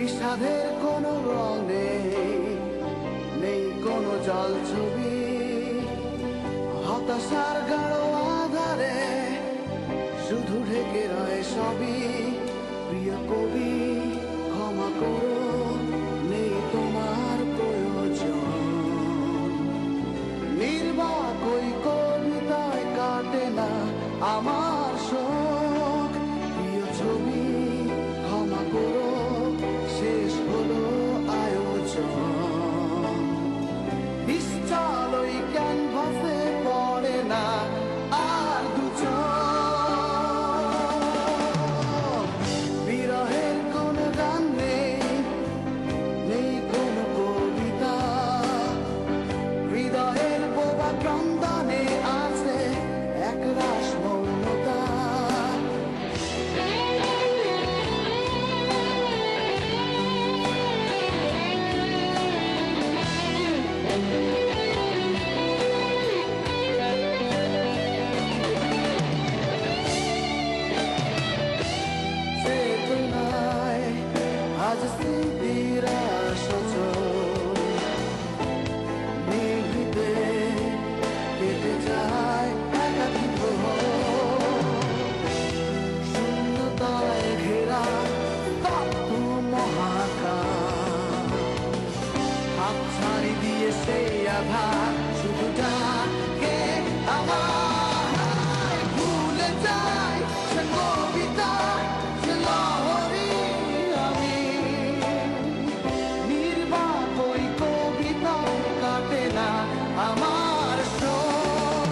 বিষাদের কোনো রং নেই, নেই কোনো জল ছবি। হতাশার গাঢ় আধারে শুধু ঢেকে রয় সবই। প্রিয় কবি ক্ষমা করো, নেই তোমার প্রয়োজন। নির্বাক ওই কবিতায় কাটে না আমার শোক। প্রিয় ছবি ক্ষমা করো, শেষ হলো আয়োজন। নিশ্চল ওই ক্যানভাসে পড়ে না আর দুজন। বিরহের কোনো গান নেই, নেই কোনো কবিতা। হৃদয়ের বোবা ক্রন্দনে আছে একরাশ মৌনতা। চেতনায় আজ স্মৃতিরা সচল, নিভৃতে কেটে যায় একাকী প্রহর। শূন্যতায় ঘেরা স্তব্ধ মহাকাশ, হাত ছাড়ি দিয়ে সেই আঘাত শুধু ডাকে আমায়। ভুলে যাই সে কবিতা, সে লহরী আমি। নির্বাক ওই কবিতা কাটে না আমার শোক।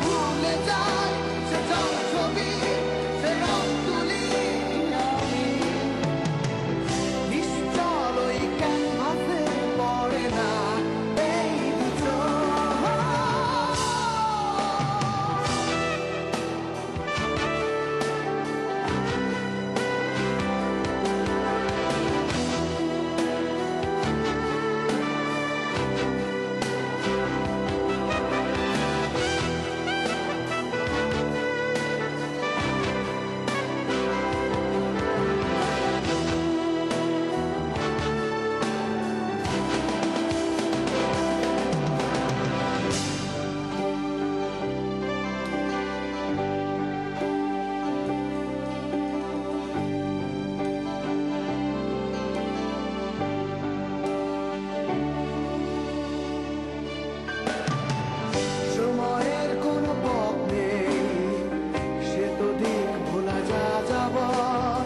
ভুলে যাই সে জল ছবি, সে রং তুলি আমি। নিশ্চল ওই ক্যানভাসে পড়ে না এই দুজন। সময়ের কোনো পথ নেই, সে তো দিক ভোলা যা যাবার।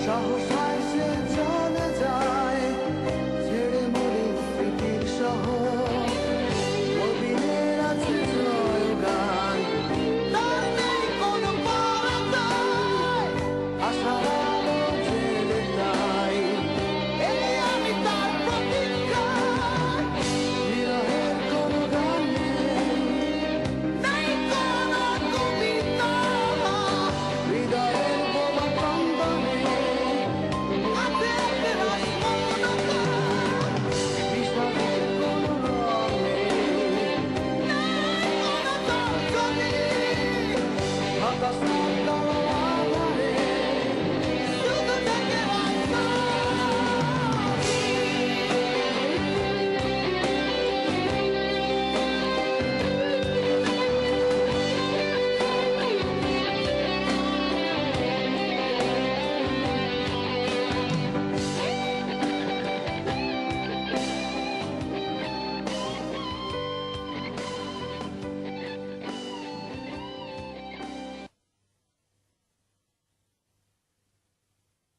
সহসায় সে চলে যায় ছেড়ে মলিন স্মৃতির শহর। কবিদের আছে জয়গান, তার নেই কোনো পরাজয়। আশার আলো জেলে তাই এই আমি তার প্রতীক্ষায়। বিরহের কোনো গান নেই, নেই কোনো কবিতা। হৃদয়ের বোবা ক্রন্দনে আছে একরাশ মৌনতা। বিষাদের কোনো রং নেই, নেই কোনো জল ছবি। হতাশার গাঢ়